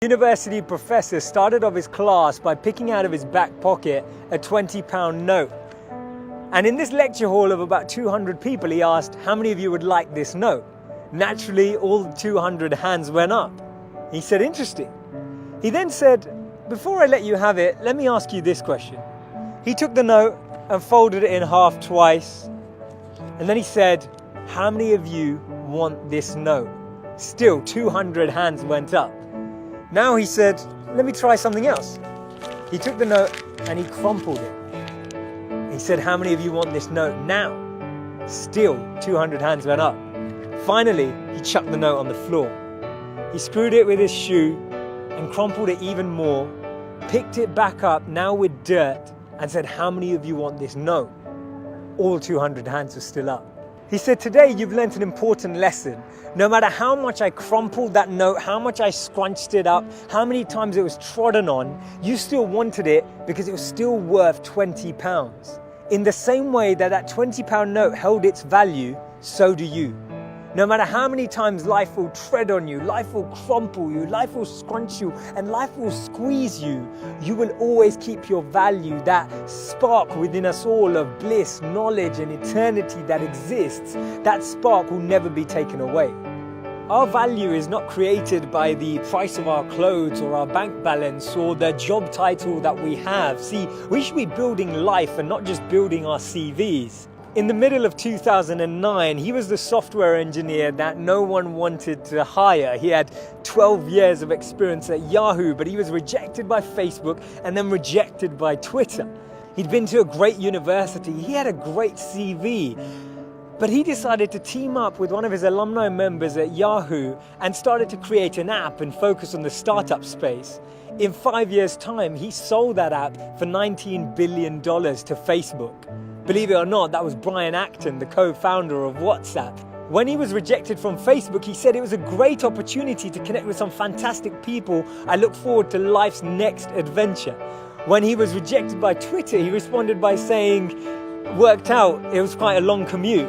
University professor started off his class by picking out of his back pocket a £20 note. And in this lecture hall of about 200 people, he asked, how many of you would like this note? Naturally, all 200 hands went up. He said, interesting. He then said, before I let you have it, let me ask you this question. He took the note and folded it in half twice. And then he said, how many of you want this note? Still, 200 hands went up. Now he said, let me try something else. He took the note and he crumpled it. He said, how many of you want this note now? Still, 200 hands went up. Finally, he chucked the note on the floor. He screwed it with his shoe and crumpled it even more, picked it back up, now with dirt, and said, how many of you want this note? All 200 hands were still up. He said, today you've learnt an important lesson. No matter how much I crumpled that note, how much I scrunched it up, how many times it was trodden on, you still wanted it because it was still worth £20. In the same way that that £20 note held its value, so do you. No matter how many times life will tread on you, life will crumple you, life will scrunch you, and life will squeeze you, you will always keep your value, that spark within us all of bliss, knowledge, and eternity that exists. That spark will never be taken away. Our value is not created by the price of our clothes or our bank balance or the job title that we have. See, we should be building life and not just building our CVs. In the middle of 2009, he was the software engineer that no one wanted to hire. He had 12 years of experience at Yahoo, but he was rejected by Facebook and then rejected by Twitter. He'd been to a great university. He had a great CV. But he decided to team up with one of his alumni members at Yahoo and started to create an app and focus on the startup space. In 5 years' time, he sold that app for $19 billion to Facebook. Believe it or not, that was Brian Acton, the co-founder of WhatsApp. When he was rejected from Facebook, he said it was a great opportunity to connect with some fantastic people. I look forward to life's next adventure. When he was rejected by Twitter, he responded by saying, worked out, it was quite a long commute.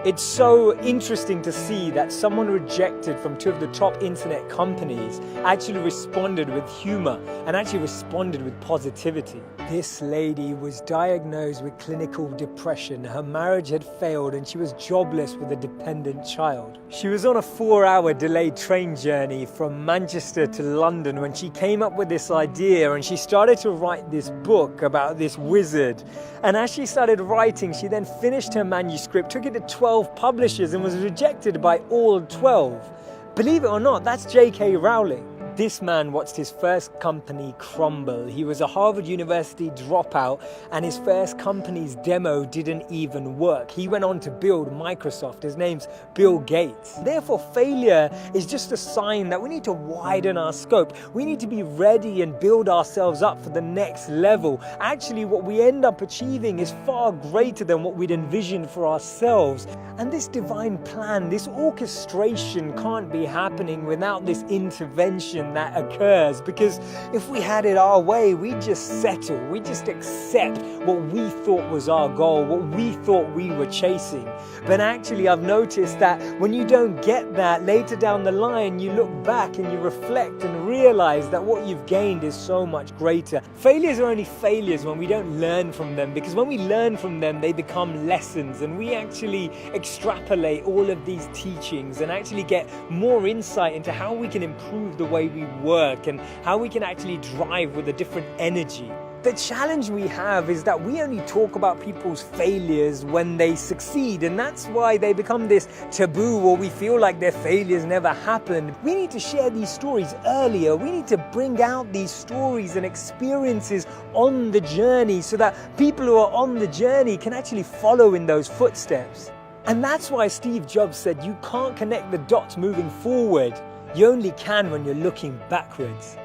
It's so interesting to see that someone rejected from two of the top internet companies actually responded with humor and actually responded with positivity. This lady was diagnosed with clinical depression. Her marriage had failed and she was jobless with a dependent child. She was on a 4-hour delayed train journey from Manchester to London when she came up with this idea, and she started to write this book about this wizard. And as she started writing, she then finished her manuscript, took it to 12 publishers and was rejected by all 12. Believe it or not, that's J.K. Rowling. This man watched his first company crumble. He was a Harvard University dropout and his first company's demo didn't even work. He went on to build Microsoft. His name's Bill Gates. Therefore, failure is just a sign that we need to widen our scope. We need to be ready and build ourselves up for the next level. Actually, what we end up achieving is far greater than what we'd envisioned for ourselves. And this divine plan, this orchestration can't be happening without this intervention that occurs, because if we had it our way, we'd just settle, we'd just accept what we thought was our goal, what we thought we were chasing. But actually, I've noticed that when you don't get that, later down the line, you look back and you reflect and realize that what you've gained is so much greater. Failures are only failures when we don't learn from them, because when we learn from them, they become lessons, and we actually extrapolate all of these teachings and actually get more insight into how we can improve the way we work and how we can actually drive with a different energy. The challenge we have is that we only talk about people's failures when they succeed, and that's why they become this taboo, or we feel like their failures never happened. We need to share these stories earlier. We need to bring out these stories and experiences on the journey so that people who are on the journey can actually follow in those footsteps. And that's why Steve Jobs said you can't connect the dots moving forward. You only can when you're looking backwards.